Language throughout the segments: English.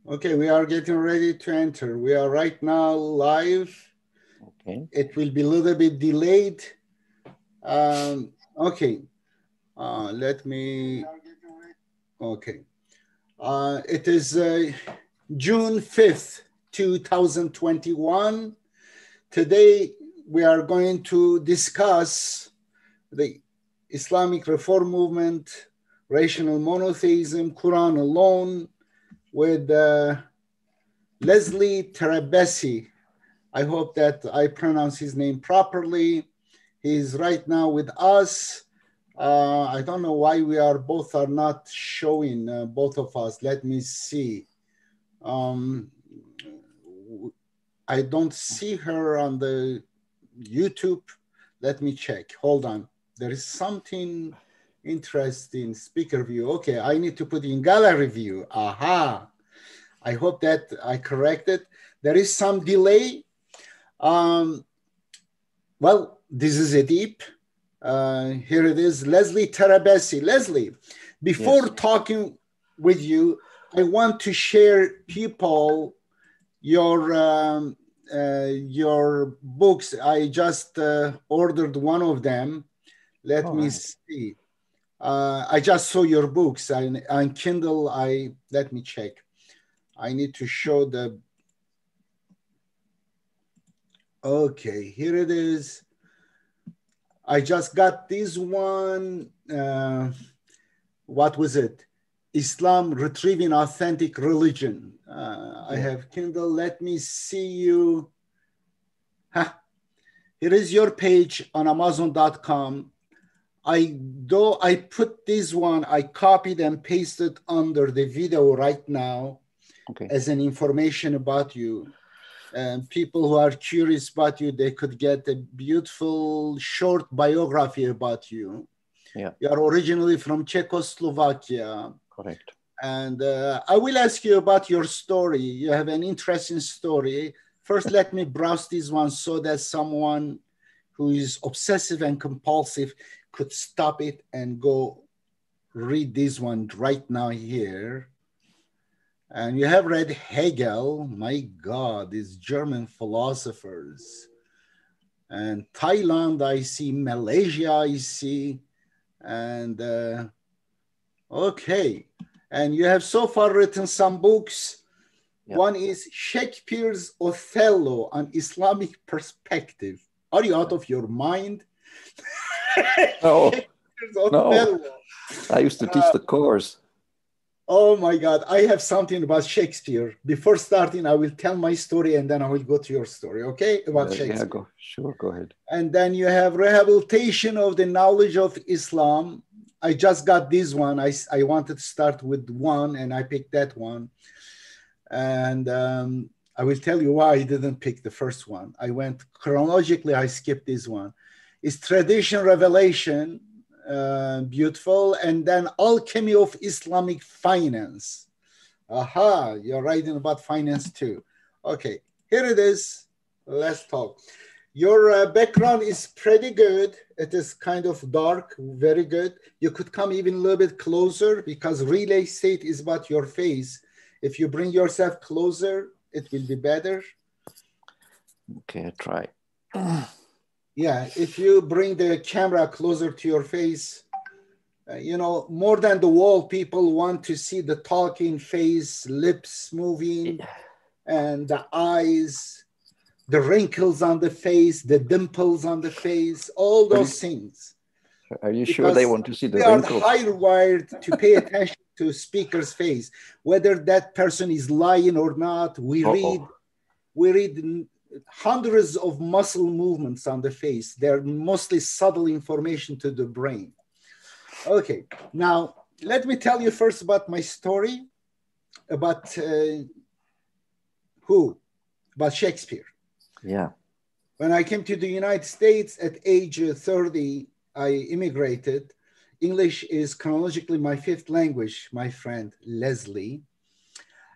Okay, we are getting ready to enter. We are right now live. Okay. It will be a little bit delayed. Okay, let me, okay. It is June 5th, 2021. Today, we are going to discuss the Islamic reform movement, rational monotheism, Quran alone, with Leslie Terebessy. I hope that I pronounce his name properly. He's right now with us. I don't know why we are both are not showing, both of us. Let me see. I don't see her on the YouTube. Let me check. Hold on. There is something interesting. Speaker view. Okay, I need to put in gallery view. Aha. I hope that I corrected. There is some delay. Well, this is Edip. Here it is, Leslie Terebessy. Leslie, before talking with you, I want to share people your books. I just ordered one of them. Let me see. I just saw your books on Kindle. Let me check. I need to show the, okay, here it is. I just got this one. What was it? Islam Retrieving Authentic Religion. I have Kindle. Let me see you. Here is your page on Amazon.com. I put this one, I copied and pasted under the video right now as an information about you. And people who are curious about you, they could get a beautiful short biography about you. Yeah. You are originally from Czechoslovakia. Correct. And I will ask you about your story. You have an interesting story. First, let me browse this one so that someone who is obsessive and compulsive could stop it and go read this one right now here. And you have read Hegel, my God, these German philosophers. And Thailand, I see, Malaysia, I see. And okay. And you have so far written some books. Yep. One is Shakespeare's Othello, an Islamic perspective. Are you out of your mind? No, no. I used to teach the course. Oh my God, I have something about Shakespeare. Before starting, I will tell my story and then I will go to your story, okay? About Shakespeare. Yeah, go ahead. And then you have Rehabilitation of the Knowledge of Islam. I just got this one. I wanted to start with one and I picked that one. And I will tell you why I didn't pick the first one. I went chronologically, I skipped this one. It's Tradition, Revelation. Beautiful. And then Alchemy of Islamic Finance. Aha, you're writing about finance too. Okay, here it is. Let's talk. Your background is pretty good. It is kind of dark, very good. You could come even a little bit closer because real estate is about your face. If you bring yourself closer, it will be better. Okay, I try. Yeah, if you bring the camera closer to your face, you know, more than the wall, people want to see the talking face, lips moving, and the eyes, the wrinkles on the face, the dimples on the face, all those things. Are you sure they want to see the wrinkles? We are hardwired to pay attention to speaker's face, whether that person is lying or not. We read hundreds of muscle movements on the face. They're mostly subtle information to the brain. Okay, now let me tell you first about my story, about about Shakespeare. Yeah. When I came to the United States at age 30, I immigrated. English is chronologically my fifth language, my friend Leslie.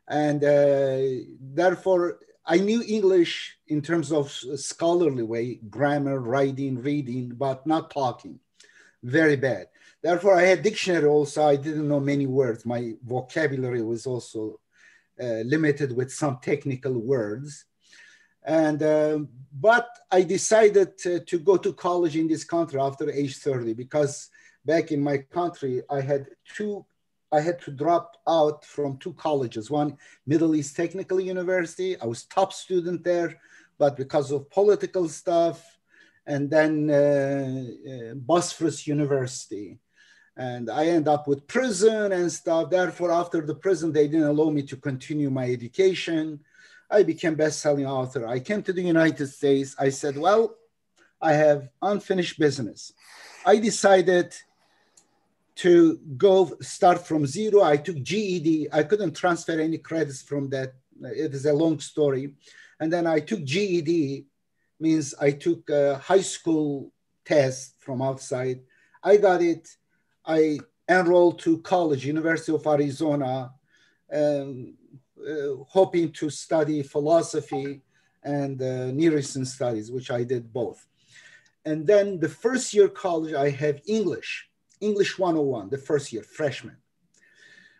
And therefore, I knew English in terms of scholarly way, grammar, writing, reading, but not talking. Very bad. Therefore, I had dictionary also. I didn't know many words. My vocabulary was also limited with some technical words. And but I decided to go to college in this country after age 30, because back in my country, I had to drop out from two colleges. One, Middle East Technical University. I was top student there, but because of political stuff, and then Bosphorus University. And I end up with prison and stuff. Therefore, after the prison, they didn't allow me to continue my education. I became best-selling author. I came to the United States. I said, well, I have unfinished business. I decided to go start from zero. I took GED. I couldn't transfer any credits from that. It is a long story. And then I took GED, means I took a high school test from outside. I got it. I enrolled to college, University of Arizona, hoping to study philosophy and Near Eastern studies, which I did both. And then the first year college, I have English 101, the first year, freshman.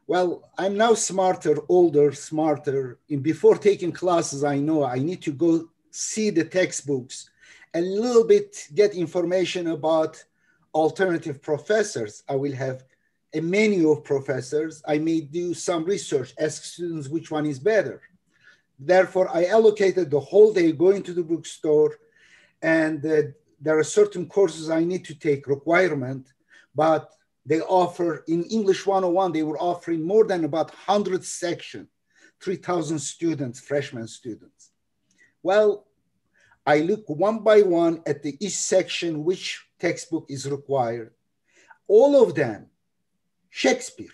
Well, I'm now smarter, older, smarter. And before taking classes, I know I need to go see the textbooks and a little bit get information about alternative professors. I will have a menu of professors. I may do some research, ask students which one is better. Therefore, I allocated the whole day going to the bookstore, and there are certain courses I need to take, requirement, but they offer, in English 101, they were offering more than about 100 sections, 3,000 students, freshman students. Well, I look one by one at each section, which textbook is required. All of them, Shakespeare.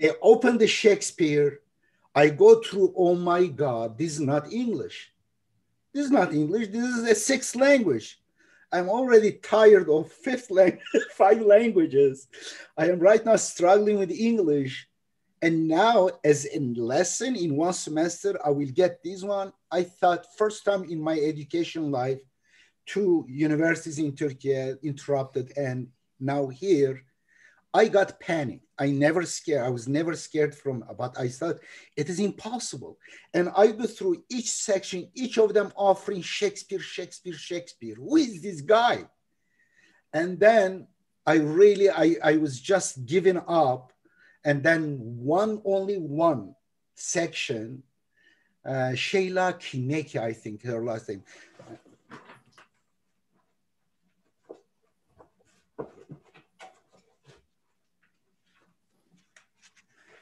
They open the Shakespeare. I go through, oh my God, this is not English. This is not English. This is a sixth language. I'm already tired of five languages. I am right now struggling with English. And now, as a lesson in one semester, I will get this one. I thought first time in my education life, 2 universities in Turkey interrupted, and now here, I got panic. I was never scared from, but I thought it is impossible. And I go through each section, each of them offering Shakespeare. Who is this guy? And then I was just giving up. And then only one section, Sheila Kineki, I think her last name.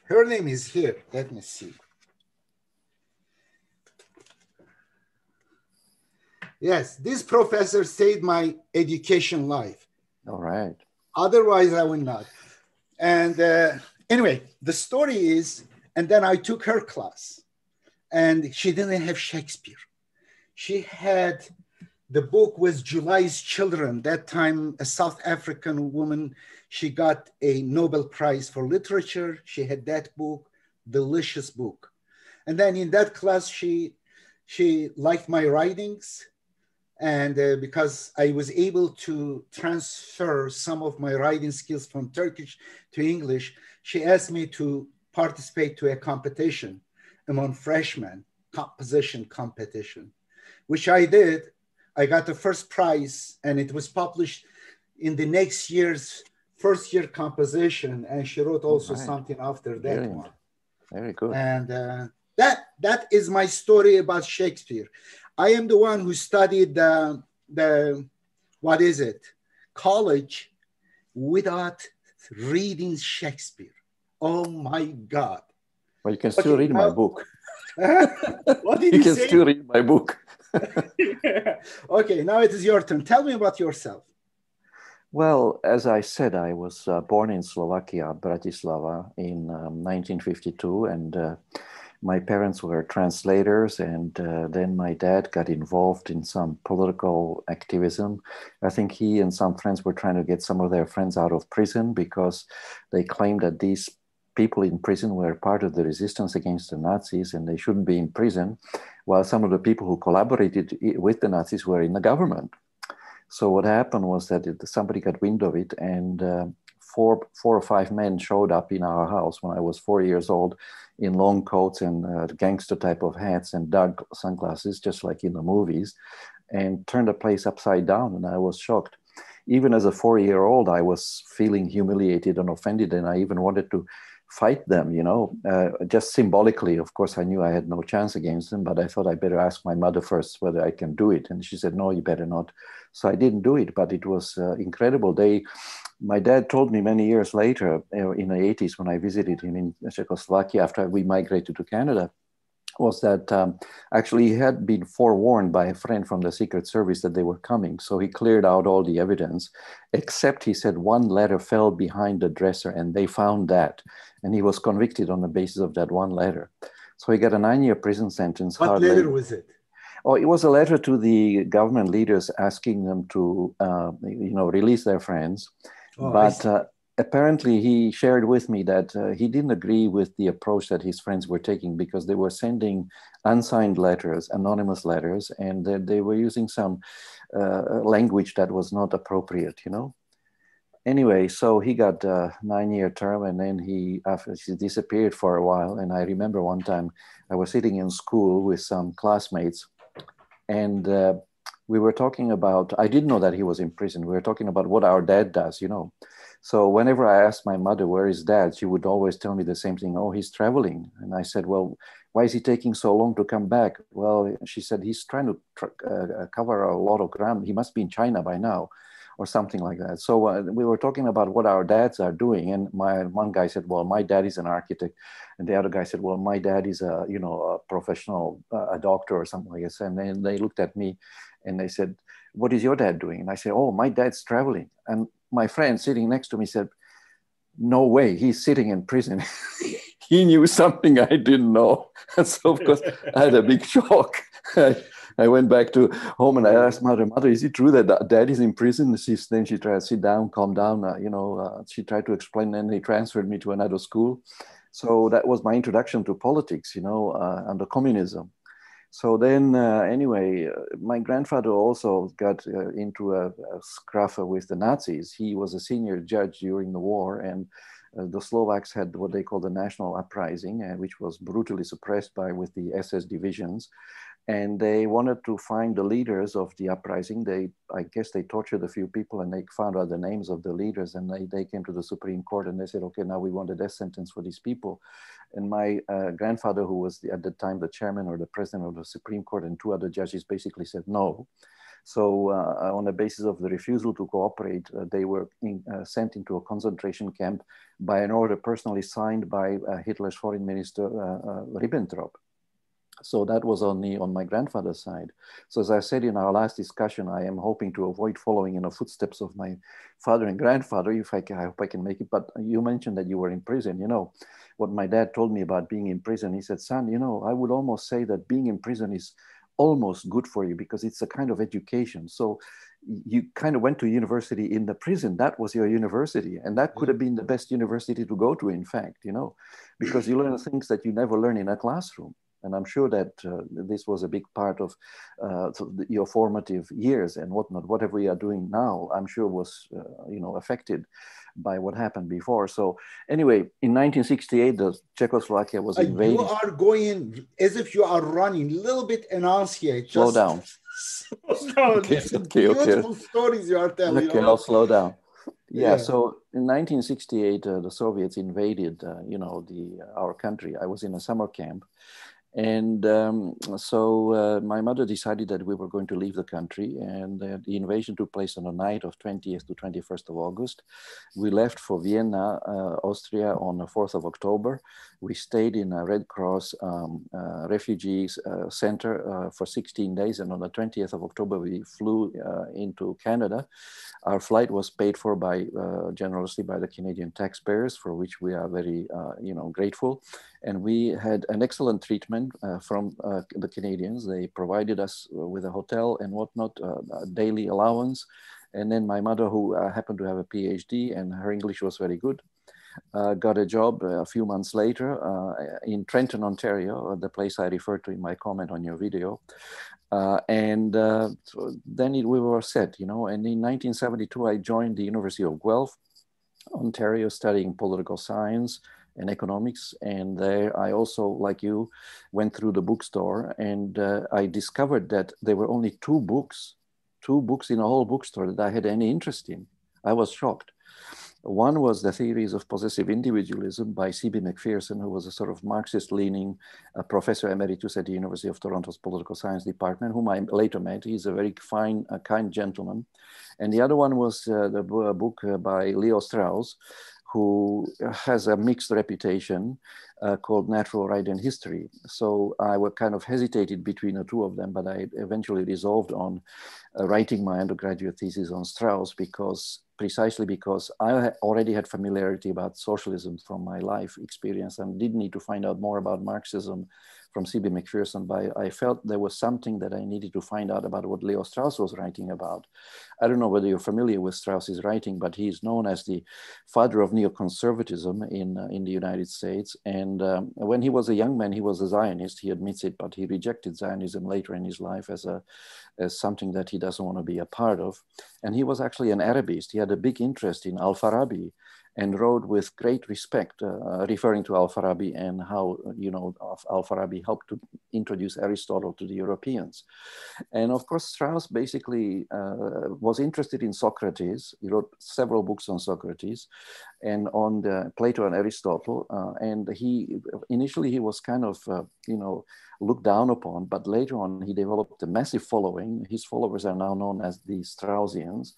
Her name is here. Let me see. Yes, this professor saved my education life. All right. Otherwise, I would not. And anyway, the story is, and then I took her class, and she didn't have Shakespeare. She had, the book was July's Children. That time, a South African woman, she got a Nobel Prize for literature. She had that book, delicious book. And then in that class, she liked my writings. And because I was able to transfer some of my writing skills from Turkish to English, she asked me to participate to a competition among freshmen, composition competition, which I did. I got the first prize, and it was published in the next year's first year composition. And she wrote also something after that one. Very good. And that is my story about Shakespeare. I am the one who studied college without reading Shakespeare. Oh my God. Well, you can still read my book. What did you you can say? still read my book. Yeah. Okay, now it is your turn. Tell me about yourself. Well, as I said, I was born in Slovakia, Bratislava, in 1952, and my parents were translators, and then my dad got involved in some political activism. I think he and some friends were trying to get some of their friends out of prison because they claimed that these people in prison were part of the resistance against the Nazis and they shouldn't be in prison, while some of the people who collaborated with the Nazis were in the government. So what happened was that somebody got wind of it, and four or five men showed up in our house when I was 4 years old in long coats and gangster type of hats and dark sunglasses, just like in the movies, and turned the place upside down. And I was shocked. Even as a 4-year-old, I was feeling humiliated and offended, and I even wanted to fight them, just symbolically. Of course, I knew I had no chance against them, but I thought I better ask my mother first whether I can do it. And she said, no, you better not. So I didn't do it, but it was incredible. My dad told me many years later, in the 80s, when I visited him in Czechoslovakia after we migrated to Canada, was that actually he had been forewarned by a friend from the Secret Service that they were coming. So he cleared out all the evidence, except he said one letter fell behind the dresser and they found that. And he was convicted on the basis of that one letter. So he got a 9-year prison sentence. What letter was it? Oh, it was a letter to the government leaders asking them to, release their friends. Oh, but apparently he shared with me that he didn't agree with the approach that his friends were taking, because they were sending unsigned letters, anonymous letters, and they were using some language that was not appropriate, Anyway, so he got a 9-year term, and then he disappeared for a while. And I remember one time I was sitting in school with some classmates, and we were talking about, I didn't know that he was in prison. We were talking about what our dad does, So whenever I asked my mother, where is dad? She would always tell me the same thing. Oh, he's traveling. And I said, well, why is he taking so long to come back? Well, she said, he's trying to cover a lot of ground. He must be in China by now, or something like that. So we were talking about what our dads are doing. And one guy said, well, my dad is an architect. And the other guy said, well, my dad is a professional, a doctor or something like that. And then they looked at me and they said, what is your dad doing? And I said, oh, my dad's traveling. And my friend sitting next to me said, no way, he's sitting in prison. He knew something I didn't know. And so, of course, I had a big shock. I went back to home and I asked mother, is it true that dad is in prison? Then she tried to sit down, calm down. She tried to explain, and they transferred me to another school. So that was my introduction to politics, under communism. So then, anyway, my grandfather also got into a scruff with the Nazis. He was a senior judge during the war, and the Slovaks had what they call the national uprising, which was brutally suppressed with the SS divisions. And they wanted to find the leaders of the uprising. I guess they tortured a few people and they found out the names of the leaders, and they came to the Supreme Court and they said, okay, now we want a death sentence for these people. And my grandfather, who was at the time the chairman or the president of the Supreme Court, and 2 other judges basically said no. So on the basis of the refusal to cooperate, they were sent into a concentration camp by an order personally signed by Hitler's foreign minister, Ribbentrop. So that was on my grandfather's side. So as I said in our last discussion, I am hoping to avoid following in the footsteps of my father and grandfather, I hope I can make it. But you mentioned that you were in prison. What my dad told me about being in prison, he said, son, I would almost say that being in prison is almost good for you, because it's a kind of education. So you kind of went to university in the prison. That was your university. And that could have been the best university to go to, in fact, because you learn things that you never learn in a classroom. And I'm sure that this was a big part of your formative years and whatnot. Whatever we are doing now, I'm sure was, affected by what happened before. So anyway, in 1968, Czechoslovakia was invaded. You are going as if you are running. A little bit enunciate. Slow down. Slow down. Okay, Beautiful stories you are telling. Okay, I'll slow down. Yeah, so in 1968, the Soviets invaded, our country. I was in a summer camp. And so my mother decided that we were going to leave the country, and the invasion took place on the night of 20th to 21st of August. We left for Vienna, Austria on the 4th of October. We stayed in a Red Cross refugees center for 16 days. And on the 20th of October, we flew into Canada. Our flight was paid for generously by the Canadian taxpayers, for which we are very, grateful. And we had an excellent treatment from the Canadians. They provided us with a hotel and whatnot, a daily allowance. And then my mother, who happened to have a PhD and her English was very good, got a job a few months later in Trenton, Ontario, the place I referred to in my comment on your video. So then we were set, And in 1972, I joined the University of Guelph, Ontario studying political science and economics. And there I also, like you, went through the bookstore, and I discovered that there were only two books in a whole bookstore that I had any interest in. I was shocked. One was The Theories of Possessive Individualism by C.B. Macpherson, who was a sort of Marxist-leaning professor emeritus at the University of Toronto's Political Science Department, whom I later met. He's a very fine, kind gentleman. And the other one was the book by Leo Strauss, who has a mixed reputation called Natural Right and History. So I kind of hesitated between the two of them, but I eventually resolved on writing my undergraduate thesis on Strauss precisely because I already had familiarity about socialism from my life experience and didn't need to find out more about Marxism from C.B. Macpherson, but I felt there was something that I needed to find out about what Leo Strauss was writing about. I don't know whether you're familiar with Strauss's writing, but he's known as the father of neoconservatism in the United States. And when he was a young man, he was a Zionist, he admits it, but he rejected Zionism later in his life as something that he doesn't want to be a part of. And he was actually an Arabist. He had a big interest in Al-Farabi and wrote with great respect, referring to Al-Farabi and how, Al-Farabi helped to introduce Aristotle to the Europeans. And of course, Strauss basically was interested in Socrates. He wrote several books on Socrates and on Plato and Aristotle. And initially he was kind of, looked down upon, but later on he developed a massive following. His followers are now known as the Straussians.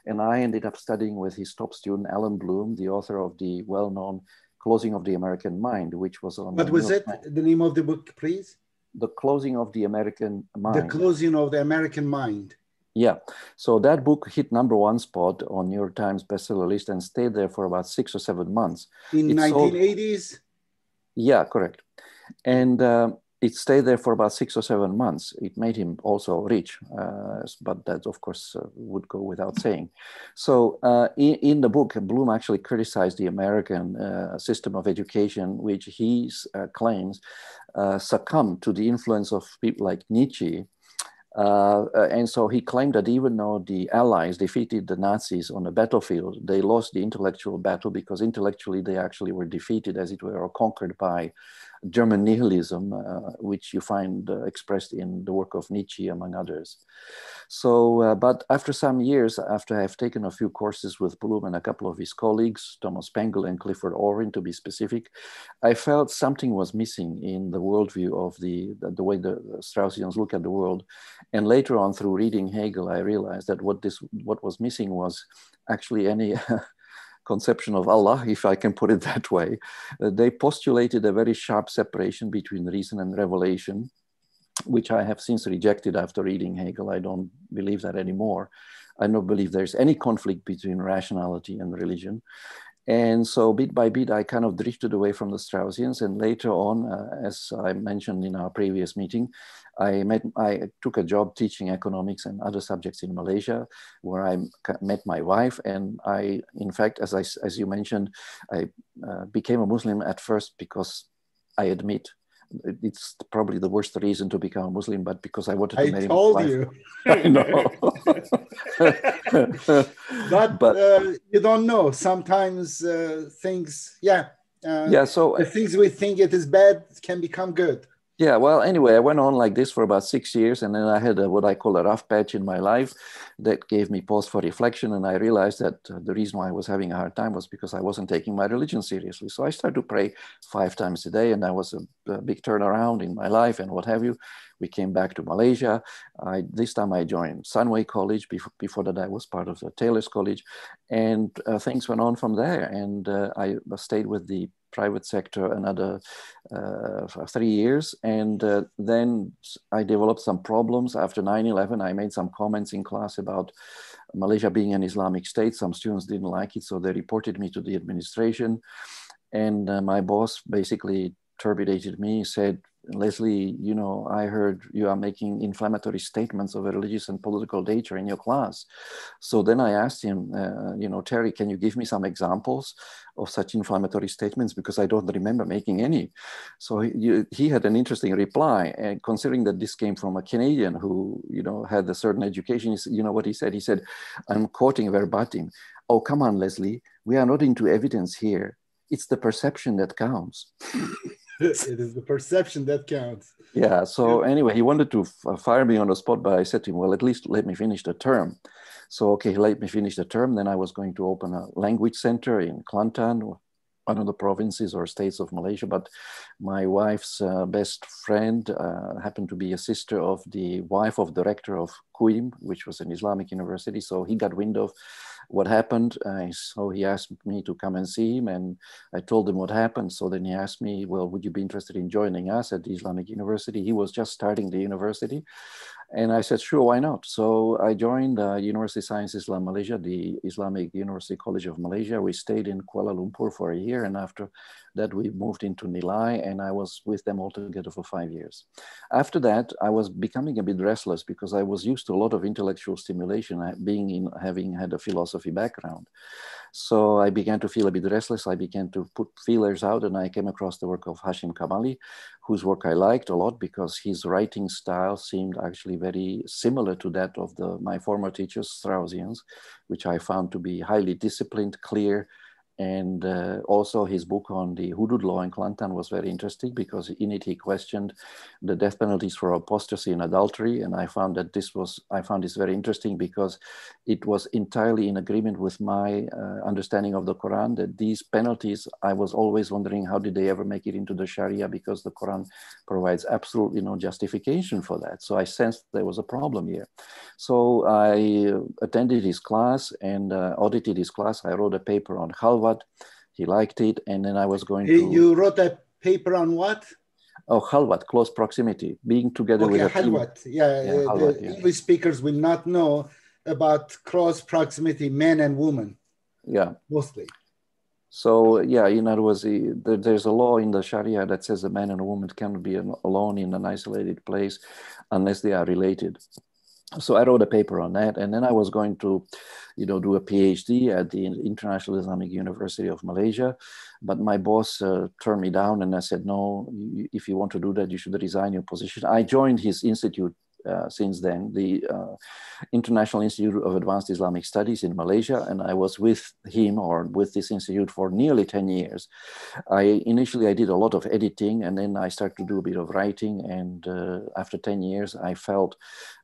And I ended up studying with his top student, Alan Bloom, the author of the well-known Closing of the American Mind, which was on— What was it? The name of the book, please? The Closing of the American Mind. The Closing of the American Mind. Yeah. So that book hit #1 spot on New York Times bestseller list and stayed there for about 6 or 7 months. In 1980s? Yeah, correct. And it stayed there for about 6 or 7 months. It made him also rich, but that, of course, would go without saying. So in the book, Bloom actually criticized the American system of education, which he claims succumbed to the influence of people like Nietzsche. And so he claimed that even though the Allies defeated the Nazis on the battlefield, they lost the intellectual battle because intellectually they actually were defeated, as it were, or conquered by German nihilism, which you find expressed in the work of Nietzsche, among others. So, but after some years, after I've taken a few courses with Bloom and a couple of his colleagues, Thomas Pengel and Clifford Orrin to be specific, I felt something was missing in the worldview of the way the Straussians look at the world. And later on, through reading Hegel, I realized that what was missing was actually any conception of Allah, if I can put it that way. They postulated a very sharp separation between reason and revelation, which I have since rejected after reading Hegel. I don't believe that anymore. I don't believe there's any conflict between rationality and religion. And so bit by bit, I kind of drifted away from the Straussians. And later on, as I mentioned in our previous meeting, I took a job teaching economics and other subjects in Malaysia, where I met my wife. And I, in fact, as you mentioned, I became a Muslim at first because I admit it's probably the worst reason to become a Muslim, but because I wanted to marry my wife. I told you. I know. but you don't know. Sometimes things, so the things we think it is bad can become good. Yeah, well, anyway, I went on like this for about 6 years, and then I had what I call a rough patch in my life that gave me pause for reflection, and I realized that the reason why I was having a hard time was because I wasn't taking my religion seriously. So I started to pray 5 times a day, and that was a big turnaround in my life and what have you. We came back to Malaysia. This time I joined Sunway College. Before that, I was part of the Taylor's College, and things went on from there. And I stayed with the private sector another 3 years. And then I developed some problems. After 9/11, I made some comments in class about Malaysia being an Islamic state. Some students didn't like it, so they reported me to the administration. And my boss basically terminated me, said, "Leslie, you know, I heard you are making inflammatory statements of a religious and political nature in your class." So then I asked him, "Terry, can you give me some examples of such inflammatory statements? Because I don't remember making any." So he had an interesting reply. And considering that this came from a Canadian who, had a certain education, you know what he said? He said, I'm quoting verbatim, "Oh, come on, Leslie, we are not into evidence here. It's the perception that counts. It is the perception that counts. Yeah, so anyway, he wanted to fire me on the spot, but I said to him, well, at least let me finish the term. So, okay, he let me finish the term. Then I was going to open a language center in Kelantan, one of the provinces or states of Malaysia. But my wife's best friend happened to be a sister of the wife of the rector of QUIM, which was an Islamic university. So he got wind of what happened. So he asked me to come and see him, and I told him what happened. So then he asked me, well, would you be interested in joining us at the Islamic University? He was just starting the university. And I said, sure, why not? So I joined University of Science Islam Malaysia, the Islamic University College of Malaysia. We stayed in Kuala Lumpur for a year. And after that, we moved into Nilai, and I was with them altogether for 5 years. After that, I was becoming a bit restless because I was used to a lot of intellectual stimulation, having had a philosophy background. So I began to feel a bit restless. I began to put feelers out, and I came across the work of Hashim Kamali, whose work I liked a lot because his writing style seemed actually very similar to that of my former teachers, Straussians, which I found to be highly disciplined, clear. And also his book on the Hudud law in Kelantan was very interesting because in it he questioned the death penalties for apostasy and adultery. And I found this very interesting because it was entirely in agreement with my understanding of the Quran, that these penalties, I was always wondering, how did they ever make it into the Sharia? Because the Quran provides absolutely no justification for that. So I sensed there was a problem here. So I attended his class and audited his class. I wrote a paper on Khalwat. He liked it, and then I was going to... You wrote a paper on what? Oh, Khalwat, close proximity, being together with a Khalwat. team. Yeah, the English speakers will not know about close proximity, men and women. Yeah. Mostly. So, yeah, in other words, there's a law in the Sharia that says a man and a woman cannot be alone in an isolated place unless they are related. So I wrote a paper on that, and then I was going to, do a PhD at the International Islamic University of Malaysia, but my boss turned me down, and I said, no, if you want to do that, you should resign your position. I joined his institute since then, the International Institute of Advanced Islamic Studies in Malaysia, and I was with him or with this institute for nearly 10 years. Initially, I did a lot of editing, and then I started to do a bit of writing, and after 10 years, I felt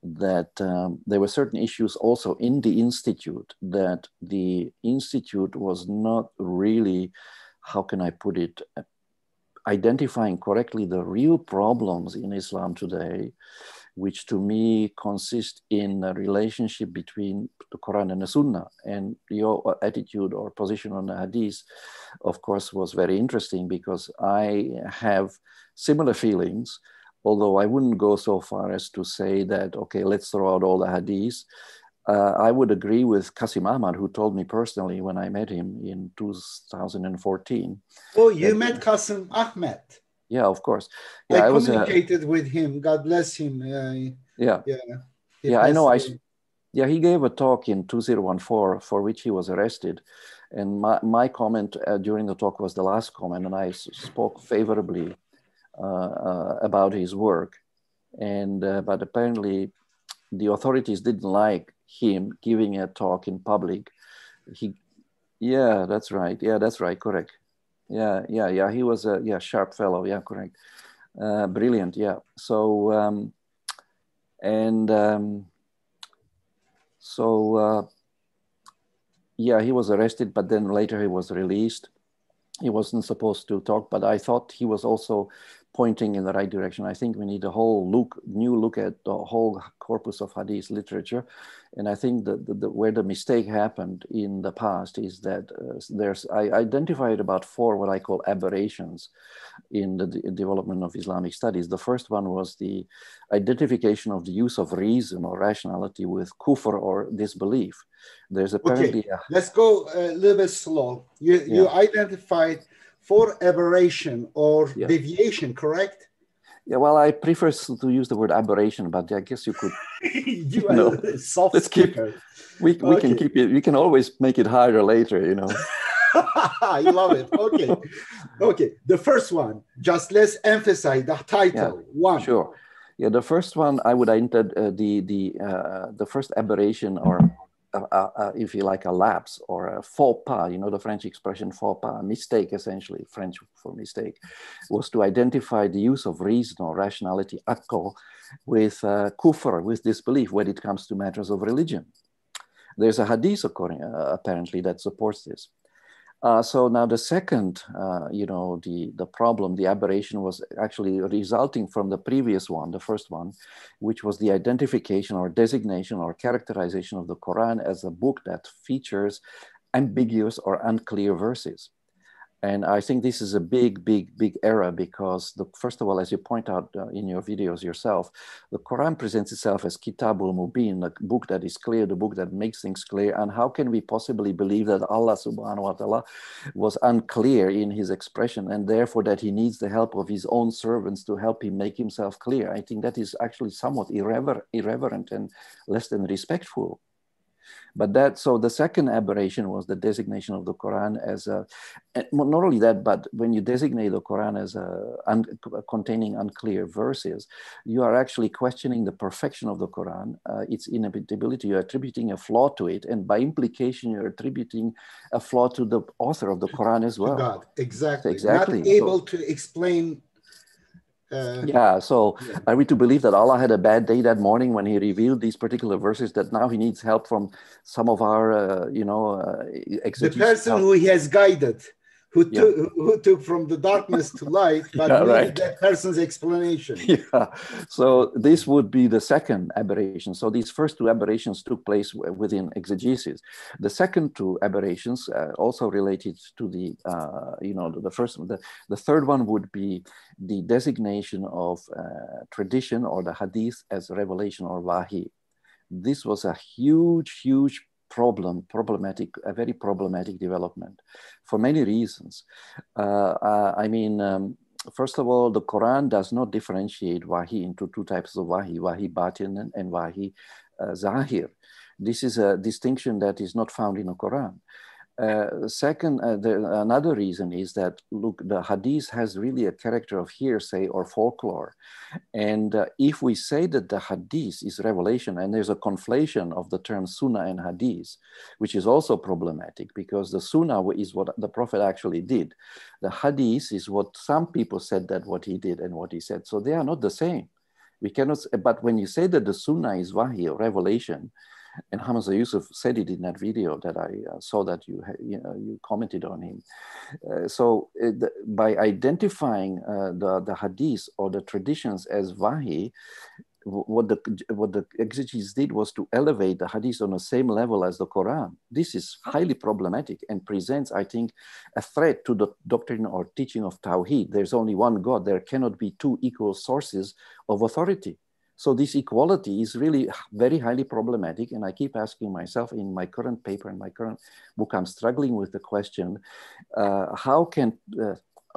that there were certain issues also in the institute that the institute was not really, how can I put it, identifying correctly the real problems in Islam today, which to me consist in a relationship between the Quran and the Sunnah. And your attitude or position on the Hadees, of course, was very interesting because I have similar feelings, although I wouldn't go so far as to say that, okay, let's throw out all the Hadees. I would agree with Qasim Ahmad, who told me personally when I met him in 2014. Oh, you met Qasim Ahmad? Yeah, of course. Yeah, I communicated with him. God bless him. I know. He gave a talk in 2014 for which he was arrested. And my comment during the talk was the last comment, and I spoke favorably about his work. And but apparently the authorities didn't like him giving a talk in public. That's right. Yeah, that's right. Correct. Yeah. He was a sharp fellow. Yeah, correct. Brilliant. Yeah. So he was arrested, but then later he was released. He wasn't supposed to talk, but I thought he was also pointing in the right direction. I think we need a new look at the whole corpus of Hadith literature. And I think that where the mistake happened in the past is that I identified about 4 what I call aberrations in the development of Islamic studies. The first one was the identification of the use of reason or rationality with kufr or disbelief. There's apparently let's go a little bit slow. You identified 4 aberration or deviation, correct? Yeah, well, I prefer to use the word aberration, but I guess you could. You are a soft speaker. We can keep it. We can always make it harder later, I love it. Okay. The first one, just let's emphasize the title. 1. Sure. Yeah, the first one I would enter the first aberration or if you like, a lapse or a faux pas, you know, the French expression faux pas, a mistake, essentially, French for mistake, was to identify the use of reason or rationality, akko, with kufr, with disbelief when it comes to matters of religion. There's a hadith, apparently, that supports this. So now the second, you know, the problem, the aberration was actually resulting from the previous one, the first one, which was the identification or designation or characterization of the Quran as a book that features ambiguous or unclear verses. And I think this is a big error because, first of all, as you point out in your videos yourself, the Quran presents itself as Kitabul Mubin, a book that is clear, the book that makes things clear. And how can we possibly believe that Allah subhanahu wa ta'ala was unclear in his expression and therefore that he needs the help of his own servants to help him make himself clear? I think that is actually somewhat irreverent and less than respectful. But so the second aberration was the designation of the Quran as not only that, but when you designate the Quran as containing unclear verses, you are actually questioning the perfection of the Quran, its inevitability. You're attributing a flaw to it, and by implication, you're attributing a flaw to the author of the Quran as well. To God, exactly. Exactly. Not able to explain. So are we to believe that Allah had a bad day that morning when he revealed these particular verses, that now he needs help from some of our, the person who he has guided, who took from the darkness to light, but needed that person's explanation. So this would be the second aberration. So these first two aberrations took place within exegesis. The second two aberrations also related to the, the first one. The third one would be the designation of tradition or the hadith as revelation or wahi. This was a huge a very problematic development for many reasons. First of all, the Quran does not differentiate wahi into two types of wahi batin and wahi zahir. This is a distinction that is not found in the Quran. Second, another reason is that, look, the hadith has really a character of hearsay or folklore. And if we say that the hadith is revelation, and there's a conflation of the terms sunnah and hadith, which is also problematic because the sunnah is what the Prophet actually did. The hadith is what some people said that what he did and what he said. So they are not the same. We cannot, but when you say that the sunnah is wahi or revelation, and Hamza Yusuf said it in that video that I saw that you commented on him. By identifying the hadith or the traditions as wahi, what the exegetes did was to elevate the hadith on the same level as the Quran. This is highly problematic and presents, I think, a threat to the doctrine or teaching of Tawheed. There's only one God. There cannot be two equal sources of authority. So this equality is really very highly problematic. And I keep asking myself in my current paper, in my current book, I'm struggling with the question, how can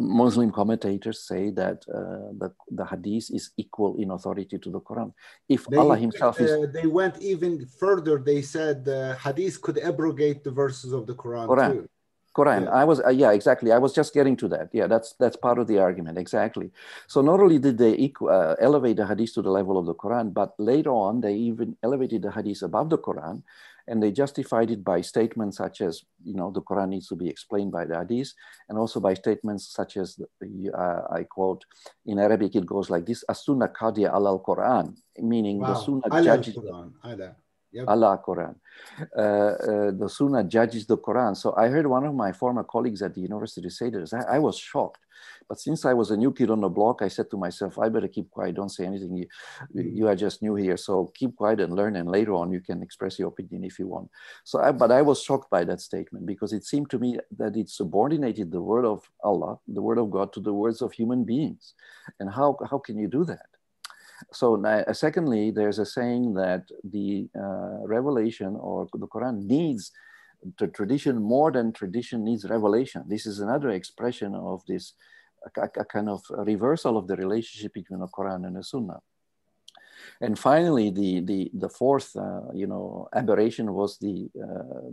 Muslim commentators say that the hadith is equal in authority to the Quran? If Allah himself is... They went even further. They said hadith could abrogate the verses of the Quran. Too. Quran. Yeah. Exactly. I was just getting to that. Yeah, that's part of the argument. Exactly. So not only did they elevate the hadith to the level of the Quran, but later on they even elevated the hadith above the Quran, and they justified it by statements such as, the Quran needs to be explained by the hadith, and also by statements such as, I quote, in Arabic it goes like this: as-sunnah qadiya al-Quran, meaning the sunnah judges Allah Quran. The Sunnah judges the Quran. So I heard one of my former colleagues at the university say this. I was shocked. But since I was a new kid on the block, I said to myself, I better keep quiet. Don't say anything. You are just new here. So keep quiet and learn. And later on, you can express your opinion if you want. But I was shocked by that statement because it seemed to me that it subordinated the word of Allah, the word of God, to the words of human beings. And how can you do that? So secondly, there's a saying that the revelation or the Quran needs the tradition more than tradition needs revelation. This is another expression of this, a kind of reversal of the relationship between the Quran and the Sunnah. And finally, the fourth, aberration was the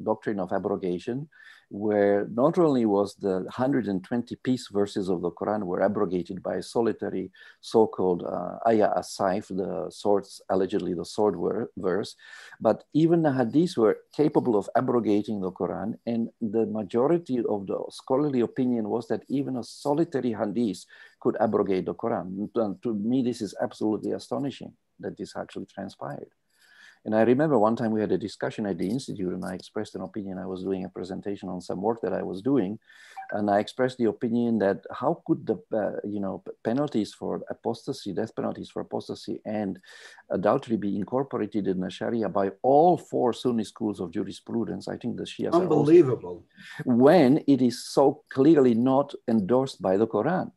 doctrine of abrogation, where not only was the 120 piece verses of the Quran were abrogated by a solitary so-called ayah as-saif, the swords, allegedly the sword verse, but even the Hadees were capable of abrogating the Quran. And the majority of the scholarly opinion was that even a solitary Hadees could abrogate the Quran. And to me, this is absolutely astonishing that this actually transpired. And I remember one time we had a discussion at the Institute, and I expressed an opinion. I was doing a presentation on some work that I was doing, and I expressed the opinion that how could the penalties for apostasy, death penalties for apostasy and adultery be incorporated in the Sharia by all four Sunni schools of jurisprudence? I think the Shias unbelievable. Are also, when it is so clearly not endorsed by the Quran.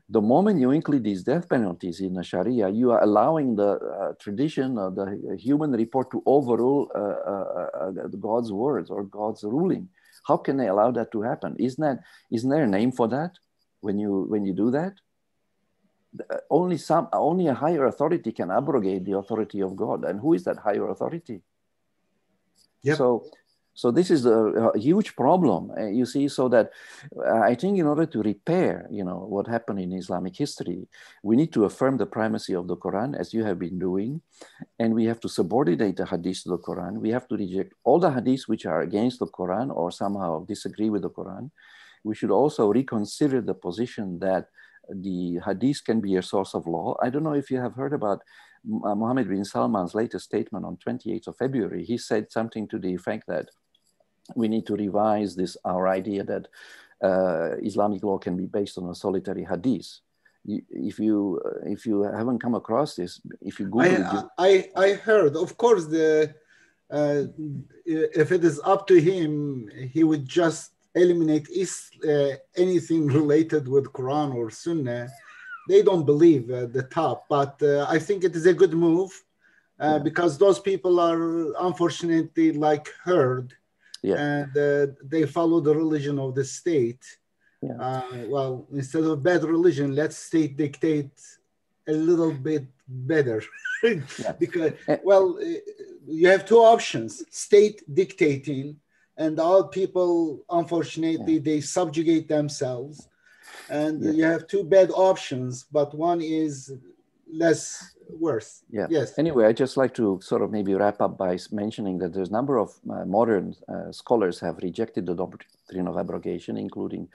The moment you include these death penalties in the Sharia, you are allowing the tradition of the human report to overrule God's words or God's ruling. How can they allow that to happen? Isn't there a name for that when you do that? Only a higher authority can abrogate the authority of God. And who is that higher authority? Yep. So this is a huge problem, you see, so that I think in order to repair, what happened in Islamic history, we need to affirm the primacy of the Quran, as you have been doing, and we have to subordinate the Hadith to the Quran. We have to reject all the Hadiths which are against the Quran or somehow disagree with the Quran. We should also reconsider the position that the Hadith can be a source of law. I don't know if you have heard about Mohammed bin Salman's latest statement on 28th of February. He said something to the effect that we need to revise our idea that Islamic law can be based on a solitary Hadith. If you haven't come across this, if you Google it, I heard, of course, if it is up to him, he would just eliminate anything related with Quran or Sunnah. They don't believe at the top, but I think it is a good move because those people are unfortunately like herd, and they follow the religion of the state. Well, instead of bad religion, let state dictate a little bit better. Because, well, you have two options: state dictating, and all people, unfortunately, they subjugate themselves. And you have two bad options, but one is less worse. Yes. Anyway, I'd just like to sort of maybe wrap up by mentioning that there's a number of modern scholars have rejected the doctrine of abrogation, including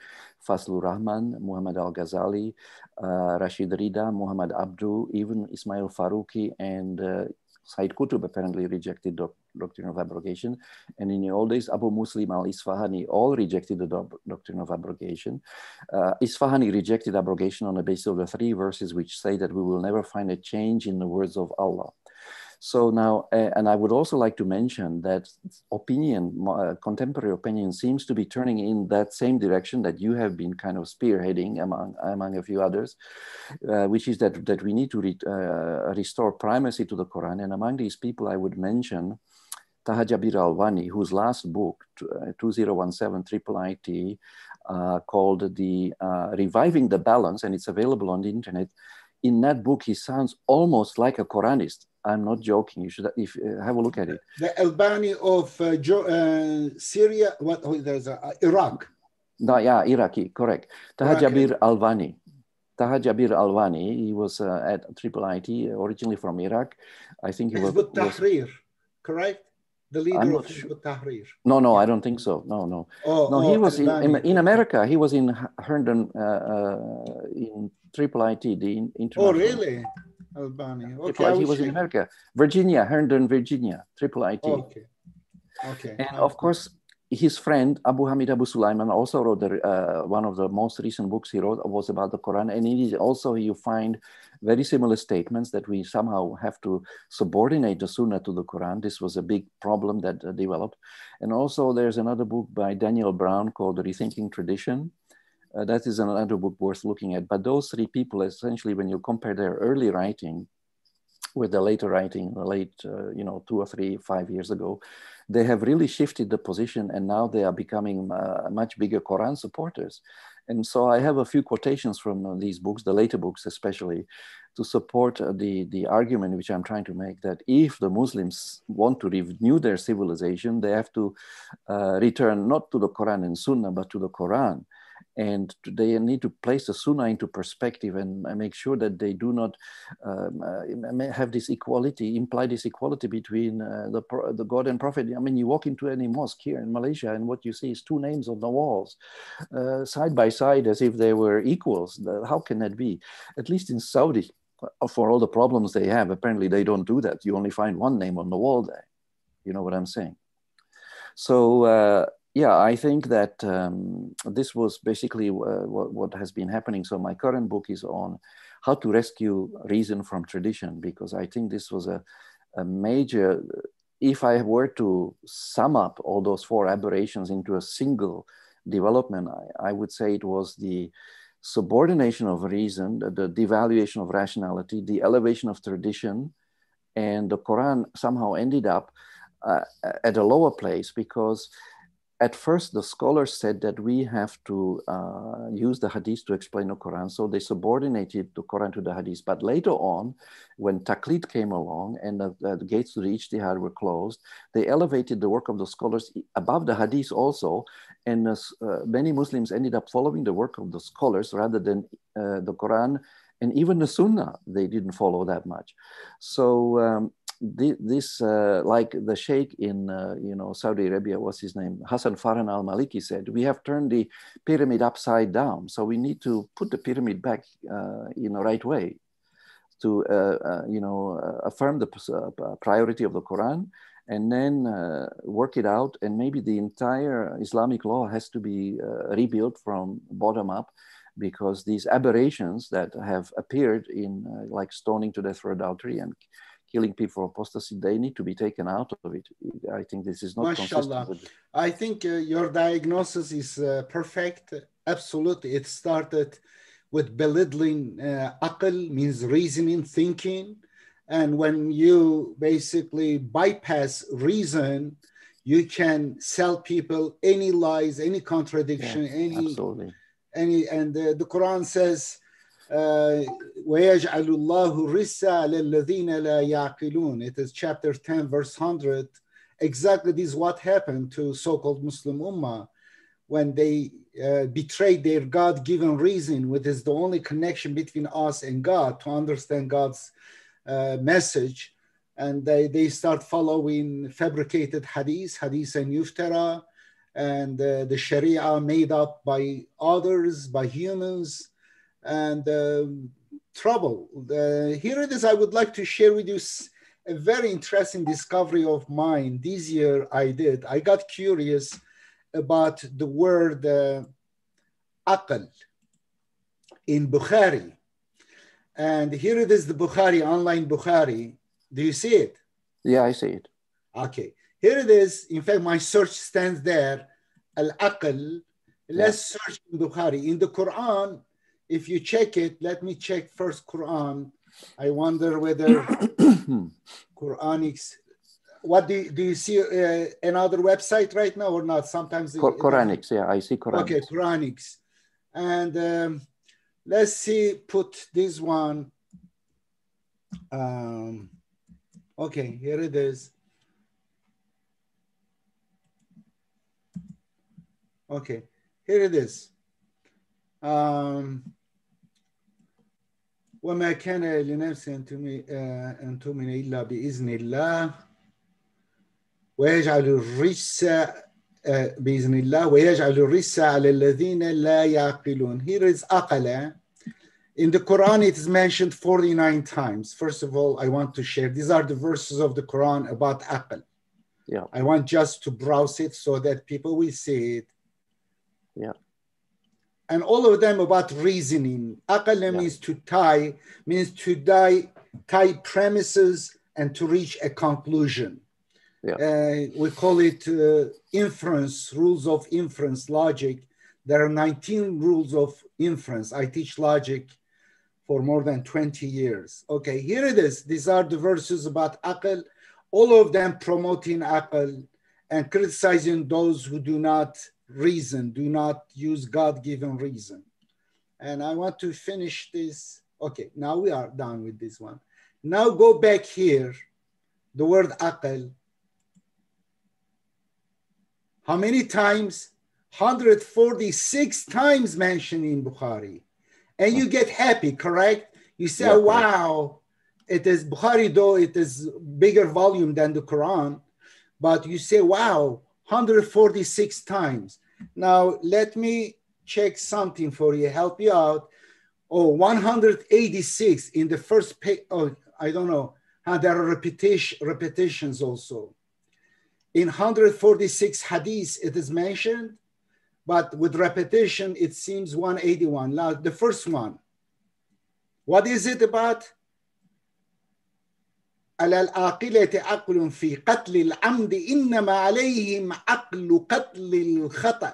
Fazlur Rahman, Muhammad al-Ghazali, Rashid Rida, Muhammad Abdu, even Ismail Faruqi, and Said Qutb apparently rejected the doctrine of abrogation. And in the old days, Abu Muslim al-Isfahani all rejected the doctrine of abrogation. Isfahani rejected abrogation on the basis of the three verses which say that we will never find a change in the words of Allah. So now, and I would also like to mention that contemporary opinion seems to be turning in that same direction that you have been kind of spearheading among a few others, which is that we need to restore primacy to the Quran. And among these people, I would mention Taha Jabir Alwani, whose last book, 2017 IIIT, called the Reviving the Balance, and it's available on the internet. In that book, he sounds almost like a Quranist. I'm not joking. You should have a look at it. The Albani of Syria, Iraq. No, yeah, Iraqi, correct. Taha Jabir Alwani. Taha Jabir Alwani, he was at IIIT, originally from Iraq. I think he was Tahrir, correct? The leader of Hizb Tahrir. No, I don't think so. No. He was in America. He was in Herndon, in IIIT, the international. Oh, really? Albani. Okay. He was in America. Virginia, Herndon, Virginia, IIIT. Okay. And of course, his friend, Abu Hamid Abu Sulaiman, also wrote one of the most recent books he wrote was about the Quran. And it is also, you find very similar statements that we somehow have to subordinate the Sunnah to the Quran. This was a big problem that developed. And also there's another book by Daniel Brown called Rethinking Tradition. That is another book worth looking at. But those three people, essentially, when you compare their early writing with the later writing, the late, 2 or 3, 5 years ago, they have really shifted the position, and now they are becoming much bigger Quran supporters. And so I have a few quotations from these books, the later books especially, to support the argument which I'm trying to make, that if the Muslims want to renew their civilization, they have to return not to the Quran and Sunnah, but to the Quran. And they need to place the Sunnah into perspective and make sure that they do not have this equality, imply this equality between the God and Prophet. I mean, you walk into any mosque here in Malaysia and what you see is two names on the walls, side by side as if they were equals. How can that be? At least in Saudi, for all the problems they have, apparently they don't do that. You only find one name on the wall there. You know what I'm saying? So, yeah, I think that this was basically what has been happening. So my current book is on how to rescue reason from tradition, because I think this was a major, if I were to sum up all those four aberrations into a single development, I would say it was the subordination of reason, the devaluation of rationality, the elevation of tradition, and the Quran somehow ended up at a lower place, because at first the scholars said that we have to use the Hadees to explain the Quran, so they subordinated the Quran to the Hadees. But later on, when Taqlid came along and the gates to the Ijtihad were closed, they elevated the work of the scholars above the Hadees also, and many Muslims ended up following the work of the scholars rather than the Quran, and even the Sunnah, they didn't follow that much. So this, like the Sheikh in Saudi Arabia, what's his name, Hassan Farhan al-Maliki said, we have turned the pyramid upside down, so we need to put the pyramid back in the right way to affirm the priority of the Quran, and then work it out, and maybe the entire Islamic law has to be rebuilt from bottom up, because these aberrations that have appeared in like stoning to death for adultery and killing people for apostasy, they need to be taken out of it. I think this is not consistent with it. I think your diagnosis is perfect. Absolutely. It started with belittling aql, means reasoning, thinking. And when you basically bypass reason, you can sell people any lies, any contradiction, absolutely. And the Quran says, وَيَجْعَلُ اللَّهُ الرِّسَّ عَلَى الَّذِينَ لَا يَعْقِلُونَ. It is chapter 10, verse 100. Exactly this is what happened to so-called Muslim Ummah when they betrayed their God-given reason, which is the only connection between us and God to understand God's message. And they start following fabricated hadith and yuftara, and the Sharia made up by others, by humans, and trouble. Here it is. I would like to share with you a very interesting discovery of mine. This year I got curious about the word aql in Bukhari. And here it is, the Bukhari, online Bukhari. Do you see it? Yeah, I see it. Okay. Here it is. In fact, my search stands there. Al-aql. Let's search in Bukhari. In the Quran, if you check it, let me check first Quran. I wonder whether Quranics. What do you see another website right now or not? Sometimes Quranics, yeah, I see Quranics. Okay, Quranics. And let's see, put this one. Okay, here it is. Okay, here it is. وما كان لنفس أن تؤمن إلا بإذن الله ويجعل الرجس بإذن الله ويجعل الرجس على الذين لا يعقلون. Here is أقل. In the Quran, it is mentioned 49 times. First of all, I want to share. These are the verses of the Quran about aql. Yeah. I want just to browse it so that people will see it. Yeah. And all of them about reasoning. Aql means to tie, tie premises and to reach a conclusion. Yeah. We call it inference, rules of inference, logic. There are 19 rules of inference. I teach logic for more than 20 years. Okay, here it is. These are the verses about aql, all of them promoting aql and criticizing those who do not reason. Do not use God-given reason. And I want to finish this. Okay, now we are done with this one. Now go back here, the word aql. How many times? 146 times mentioned in Bukhari. And you get happy, correct? You say, yeah, wow, it is Bukhari, though it is bigger volume than the Quran, but you say, wow, 146 times. Now, let me check something for you, help you out. Oh, 186 in the first page. Oh, I don't know. There are repetitions also. In 146 hadiths, it is mentioned, but with repetition, it seems 181. Now, the first one, what is it about? على العاقلة عقل في قتل العمد إنما عليهم عقل قتل الخطأ.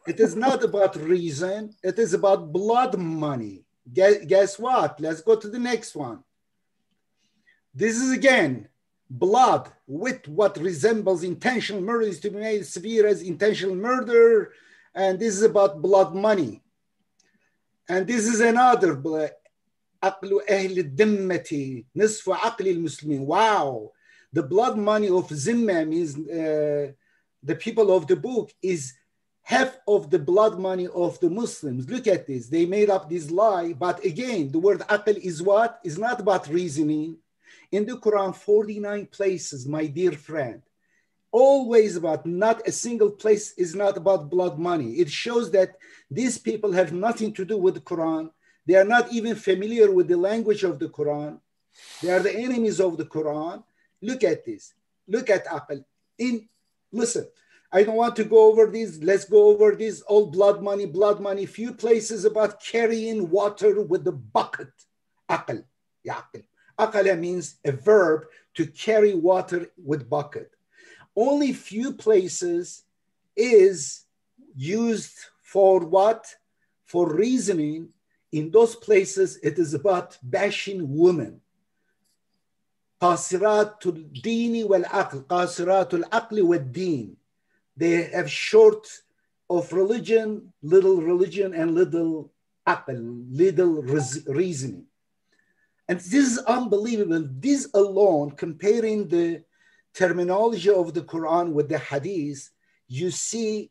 It is not about reason. It is about blood money. Guess what? Let's go to the next one. This is again blood with what resembles intentional murder is to be made severe as intentional murder. And this is about blood money. And this is another عقل أهل الذمة نصف عقل المسلمين. Wow. The blood money of Zimma means the people of the book is half of the blood money of the Muslims. Look at this. They made up this lie. But again, the word aql is what? Is not about reasoning. In the Quran, 49 places, my dear friend, always about, not a single place is not about blood money. It shows that these people have nothing to do with the Quran. They are not even familiar with the language of the Quran. They are the enemies of the Quran. Look at this. Look at aql. Listen, I don't want to go over this. Let's go over this. All blood money. Few places about carrying water with the bucket. Aql. Yaql. Aqala means a verb to carry water with bucket. Only few places is used for what? For reasoning. In those places, it is about bashing women. Qasiratul dini wal aql. Qasiratul aqli wal deen. They have short of religion, little religion, and little aql, little reasoning. And this is unbelievable. This alone, comparing the terminology of the Quran with the Hadith, you see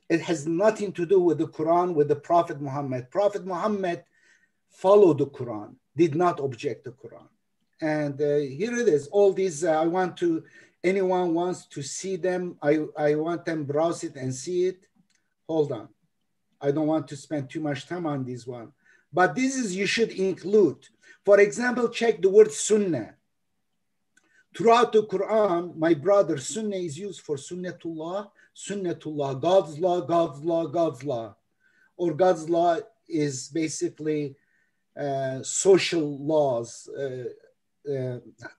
it has nothing to do with the Quran, with the Prophet Muhammad. Prophet Muhammad followed the Quran, did not object the Quran. And here it is. All these, I want to, anyone wants to see them, I want them browse it and see it. Hold on. I don't want to spend too much time on this one. But this is, you should include. For example, check the word sunnah. Throughout the Quran, my brother, sunnah is used for sunnatullah, God's law, God's law, God's law. Or God's law is basically social laws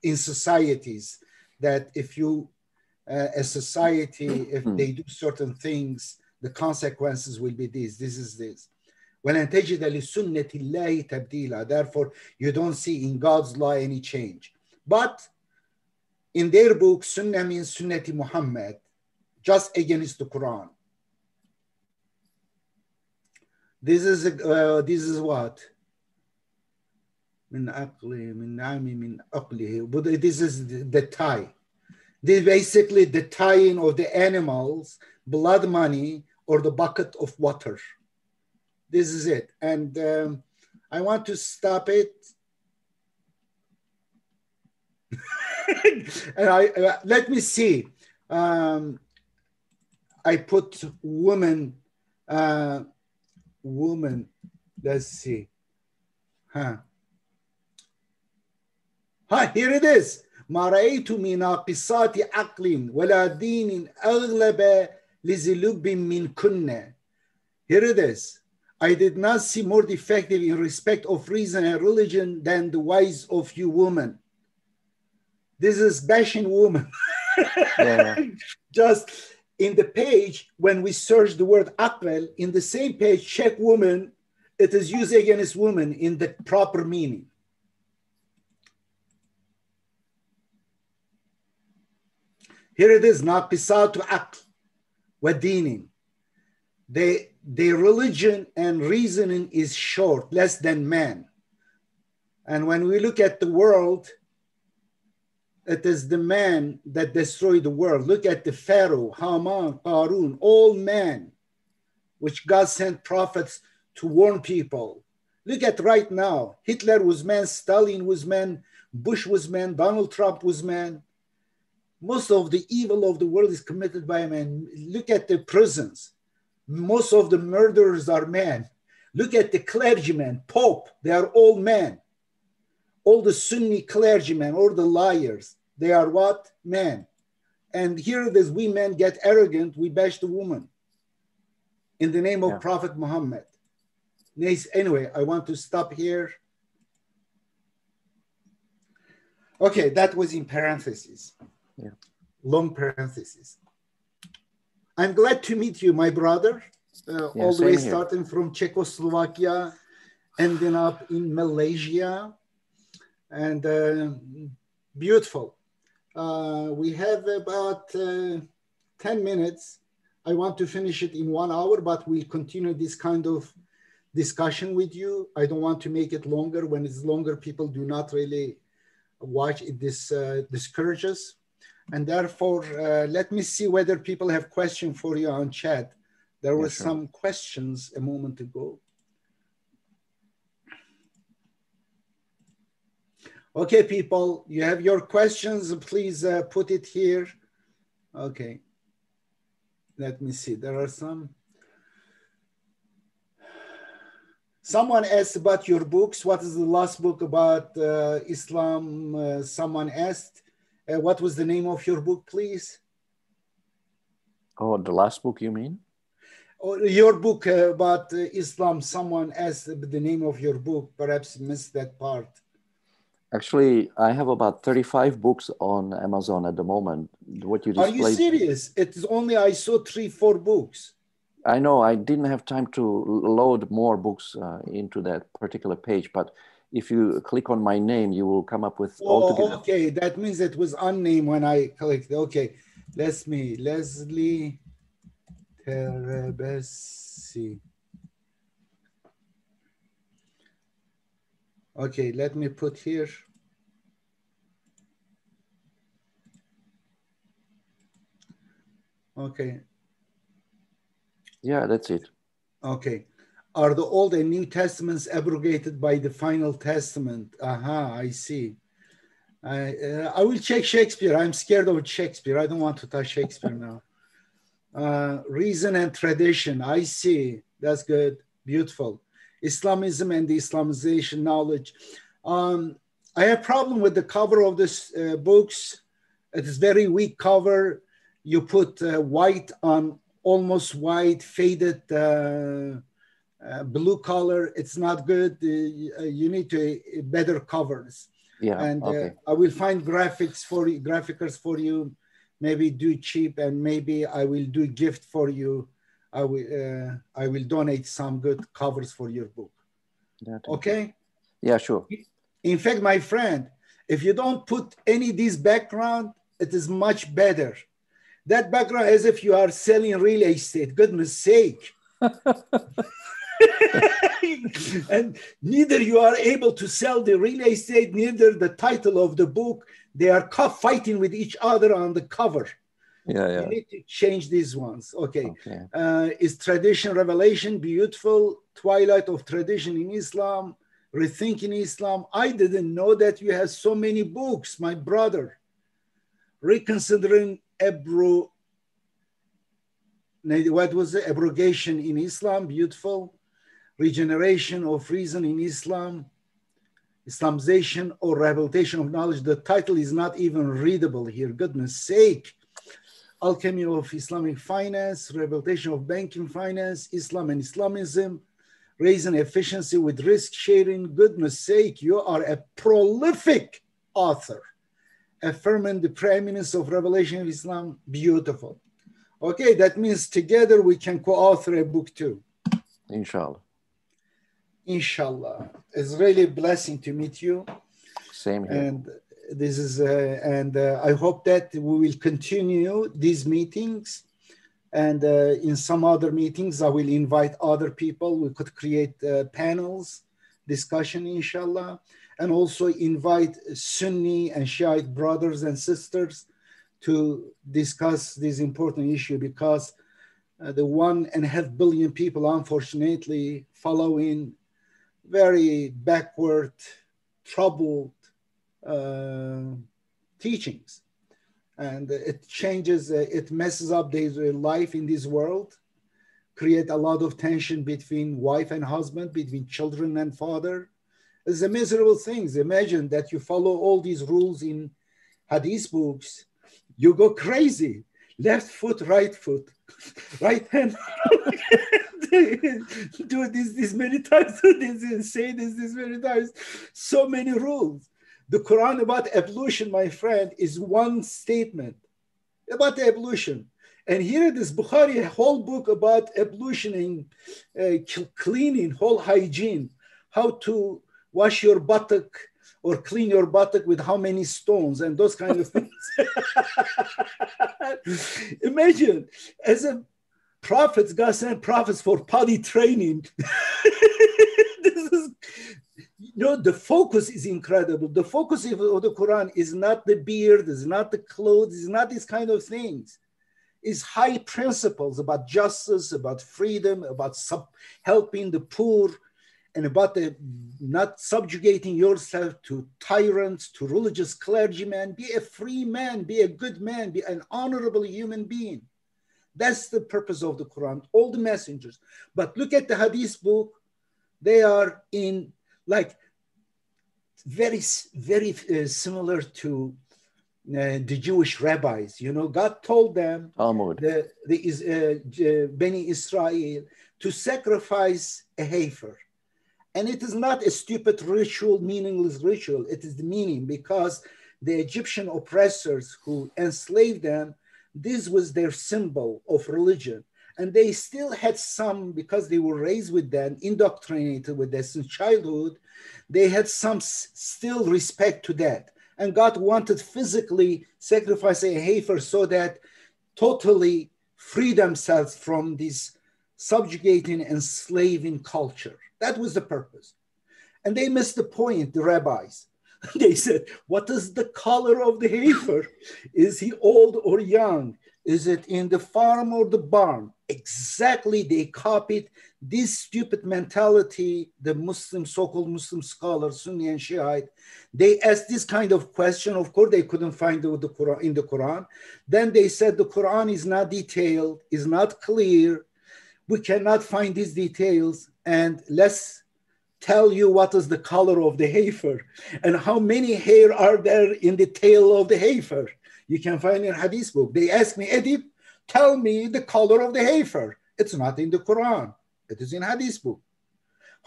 in societies, that if you, a society, if they do certain things, the consequences will be this is this. وَلَنْ تَجِدَ لِسُنَّةِ اللَّهِ تَبْدِيلًا. Therefore, you don't see in God's law any change. But in their book, Sunnah means Sunnati Muhammad, just against the Quran. This is what? من عقله من نعمه من عقله. But this is the tie. This is basically the tying of the animals, blood money, or the bucket of water. This is it. And I want to stop it. And let me see. I put woman. Woman. Let's see. Here it is. ما رأيت من ناقصات عقل ولا دين أغلب لذلب من كنا. Here it is. I did not see more defective in respect of reason and religion than the wise of you women. This is bashing women. Yeah. Just in the page, when we search the word aql, in the same page, check woman, it is used against women in the proper meaning. Here it is, naqisatu aql wa dinin. their religion and reasoning is short, less than man. And when we look at the world, it is the man that destroyed the world. Look at the Pharaoh, Haman, Qarun, all men, which God sent prophets to warn people. Look at right now. Hitler was man, Stalin was man, Bush was man, Donald Trump was man. Most of the evil of the world is committed by men. Look at the prisons. Most of the murderers are men. Look at the clergymen, Pope, they are all men. All the Sunni clergymen, all the liars, they are what? Men. And here it is, we men get arrogant, we bash the woman in the name of Prophet Muhammad. Anyway, I want to stop here. Okay, that was in parentheses. Yeah. Long parentheses. I'm glad to meet you, my brother. All the way starting from Czechoslovakia, ending up in Malaysia. And beautiful. We have about 10 minutes. I want to finish it in 1 hour, but we'll continue this kind of discussion with you. I don't want to make it longer. When it's longer, people do not really watch it. This discourages. And therefore, let me see whether people have questions for you on chat. There were some questions a moment ago. Okay, people, you have your questions. Please put it here. Okay. Let me see. There are some. Someone asked about your books. What is the last book about Islam? Someone asked. What was the name of your book, please? Oh, the last book you mean? Oh, your book about Islam. Someone asked the name of your book. Perhaps missed that part. Actually, I have about 35 books on Amazon at the moment. What you displayed. Are you serious? It's only, I saw 3-4 books. I know, I didn't have time to load more books into that particular page, but if you click on my name, you will come up with altogether. Okay, that means it was unnamed when I clicked. Okay, Leslie Terebessy. Okay, let me put here. Okay. Yeah, that's it. Okay. Are the Old and New Testaments abrogated by the final testament? Aha, I see. I will check Shakespeare. I'm scared of Shakespeare. I don't want to touch Shakespeare now. Reason and tradition. I see. That's good. Beautiful. Islamism and the Islamization knowledge. I have problem with the cover of this books. It is very weak cover. You put white on almost white, faded blue color. It's not good. You need to better covers. Yeah. And okay. I will find graphics for you, graphics for you. Maybe do cheap, and maybe I will do gift for you. I will donate some good covers for your book. Okay? Yeah, sure. In fact, my friend, if you don't put any of this background, it is much better. That background as if you are selling real estate, goodness sake. And neither you are able to sell the real estate, neither the title of the book. They are fighting with each other on the cover. Yeah. You need to change these ones. Okay. Is tradition revelation beautiful? Twilight of tradition in Islam, rethinking Islam. I didn't know that you have so many books, my brother. Reconsidering what was the abrogation in Islam? Beautiful. Regeneration of reason in Islam. Islamization or rehabilitation of knowledge. The title is not even readable here. Goodness sake. Alchemy of Islamic finance, rehabilitation of banking finance, Islam and Islamism, raising efficiency with risk sharing. Goodness sake, you are a prolific author. Affirming the preeminence of revelation of Islam. Beautiful. Okay, that means together we can co-author a book too. Inshallah. Inshallah. It's really a blessing to meet you. Same here. And this is, I hope that we will continue these meetings And in some other meetings, I will invite other people. We could create panels, discussion, inshallah, and also invite Sunni and Shiite brothers and sisters to discuss this important issue, because the 1.5 billion people, unfortunately, follow in very backward, troubled teachings. And it changes, it messes up their life in this world, create a lot of tension between wife and husband, between children and father. It's a miserable thing. Imagine that you follow all these rules in Hadees books, you go crazy. Left foot, right foot, right hand. Do this many times, do this, say this many times. So many rules. The Quran about evolution, my friend, is one statement about the evolution. And here this Bukhari, a whole book about evolution and cleaning, whole hygiene, how to wash your buttock or clean your buttock with how many stones and those kind of things. Imagine, as a prophet, God sent prophets for potty training. This is, the focus is incredible. The focus of the Quran is not the beard, is not the clothes, is not these kind of things. It's high principles about justice, about freedom, about helping the poor, and about not subjugating yourself to tyrants, to religious clergymen. Be a free man, be a good man, be an honorable human being. That's the purpose of the Quran, all the messengers. But look at the Hadith book. They are in like very, very similar to the Jewish rabbis. God told them, Beni Israel, to sacrifice a heifer. And it is not a stupid ritual, meaningless ritual. It is the meaning, because the Egyptian oppressors who enslaved them, this was their symbol of religion. And they still had some, because they were raised with them, indoctrinated with this since childhood, they had some still respect to that. And God wanted physically sacrifice a heifer so that totally free themselves from this subjugating, enslaving culture. That was the purpose. And they missed the point, the rabbis. They said, what is the color of the heifer? Is he old or young? Is it in the farm or the barn? Exactly, they copied this stupid mentality, the Muslim, so-called Muslim scholars, Sunni and Shiite. They asked this kind of question. Of course, they couldn't find the Quran in the Quran. Then they said the Quran is not detailed, is not clear. We cannot find these details, and let's tell you what is the color of the heifer and how many hair are there in the tail of the heifer. You can find in Hadith book. They asked me, Edip, tell me the color of the heifer. It's not in the Quran. It is in Hadith book.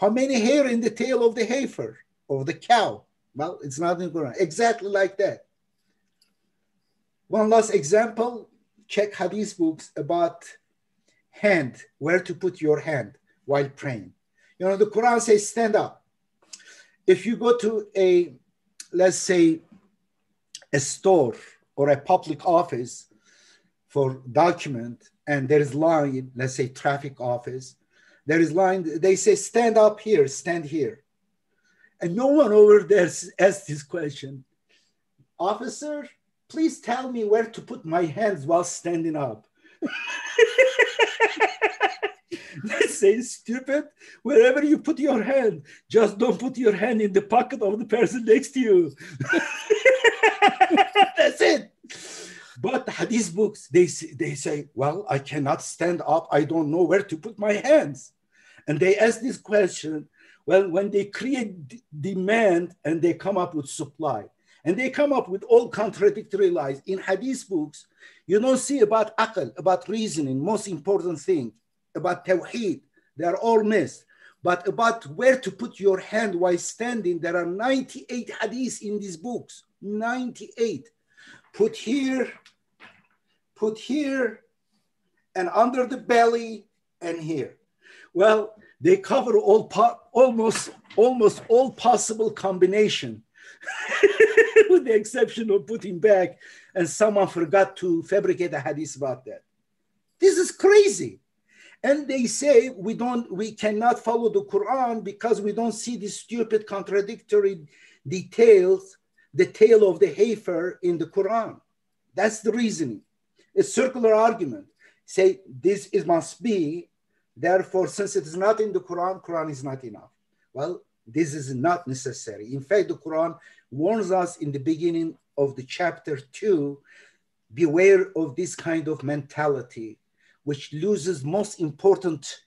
How many hair in the tail of the heifer, of the cow? Well, it's not in the Quran. Exactly like that. One last example, check Hadith books about hand, where to put your hand while praying. The Quran says stand up. If you go to let's say, a store or a public office for document, and there is line, let's say traffic office, there is line, they say stand up here, stand here. And no one over there asks this question. Officer, please tell me where to put my hands while standing up. They say, stupid, wherever you put your hand, just don't put your hand in the pocket of the person next to you. That's it. But the Hadith books, they say, well, I cannot stand up. I don't know where to put my hands. And they ask this question, well, when they create demand and they come up with supply, and they come up with all contradictory lies. In Hadith books, you don't see about aql, about reasoning, most important thing, about tawheed, they are all missed. But about where to put your hand while standing, there are 98 hadiths in these books, 98. Put here, and under the belly, and here. Well, they cover almost all possible combination, with the exception of putting back, and someone forgot to fabricate a hadith about that. This is crazy. And they say we cannot follow the Quran because we don't see these stupid contradictory details, the tail of the heifer in the Quran. That's the reasoning. A circular argument. Say must be, therefore, since it is not in the Quran, Quran is not enough. Well, this is not necessary. In fact, the Quran warns us in the beginning of the chapter 2, beware of this kind of mentality, which loses most important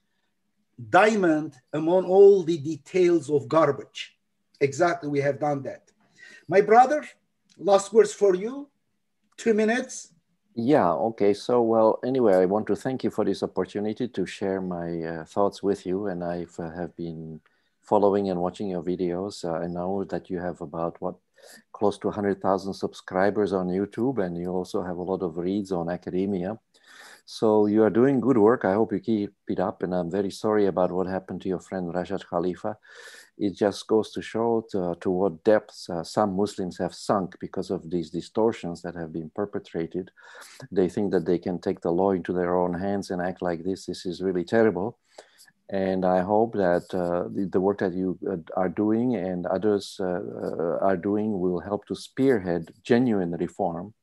diamond among all the details of garbage. Exactly, we have done that. My brother, last words for you, 2 minutes. Yeah, okay. So, well, anyway, I want to thank you for this opportunity to share my thoughts with you. And I have been following and watching your videos. I know that you have about, close to 100,000 subscribers on YouTube, and you also have a lot of reads on academia. So you are doing good work. I hope you keep it up. And I'm very sorry about what happened to your friend Rashad Khalifa. It just goes to show to what depths some Muslims have sunk because of these distortions that have been perpetrated. They think that they can take the law into their own hands and act like this. This is really terrible. And I hope that the work that you are doing and others are doing will help to spearhead genuine reform.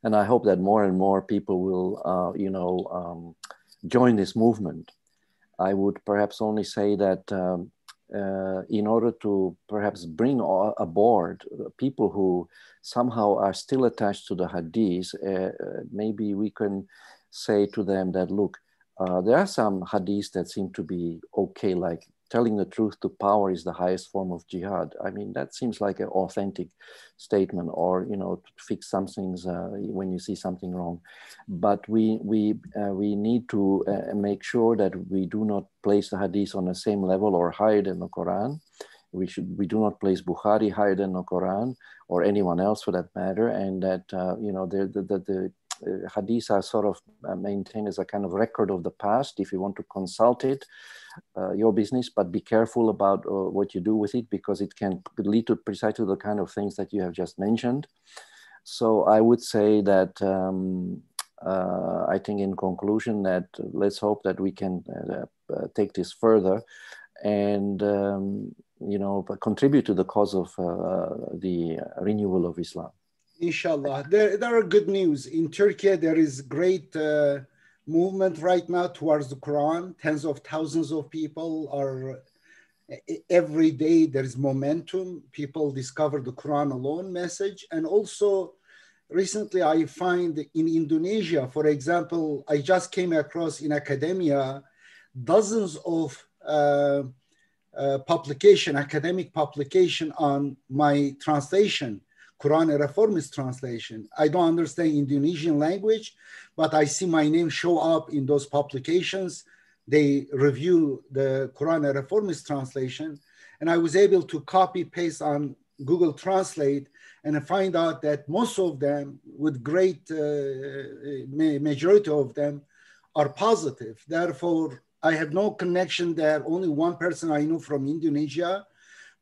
And I hope that more and more people will, join this movement. I would perhaps only say that in order to perhaps bring aboard people who somehow are still attached to the Hadees, maybe we can say to them that, look, there are some Hadees that seem to be okay, like telling the truth to power is the highest form of jihad. I mean, that seems like an authentic statement, or, to fix some things when you see something wrong. But we need to make sure that we do not place the Hadith on the same level or higher than the Quran. We do not place Bukhari higher than the Quran, or anyone else for that matter. And that, the Hadiths are sort of maintained as a kind of record of the past. If you want to consult it, your business, but be careful about what you do with it, because it can lead to precisely the kind of things that you have just mentioned. So I would say that I think in conclusion that let's hope that we can take this further and contribute to the cause of the renewal of Islam. Inshallah. There are good news. In Turkey, there is great movement right now towards the Quran. Tens of thousands of people are, every day there is momentum. People discover the Quran alone message. And also recently I find in Indonesia, for example, I just came across in academia, dozens of academic publication on my translation, Quran a Reformist translation. I don't understand Indonesian language, but I see my name show up in those publications. They review the Quran a Reformist translation, and I was able to copy paste on Google Translate and I find out that most of them, with great majority of them, are positive. Therefore, I have no connection there. Only one person I know from Indonesia,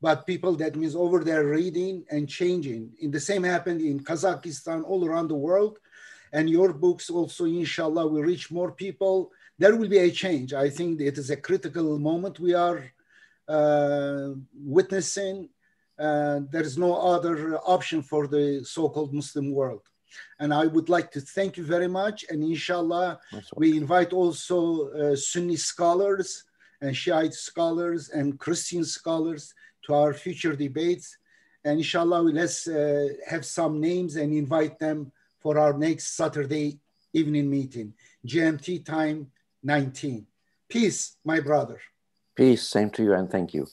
but people that means over there reading and changing. And the same happened in Kazakhstan, all around the world. And your books also, inshallah, will reach more people. There will be a change. I think it is a critical moment we are witnessing. There is no other option for the so-called Muslim world. And I would like to thank you very much. And inshallah, we invite also Sunni scholars and Shiite scholars and Christian scholars to our future debates. And inshallah, let's have some names and invite them for our next Saturday evening meeting, GMT time 19. Peace, my brother. Peace, same to you, and thank you.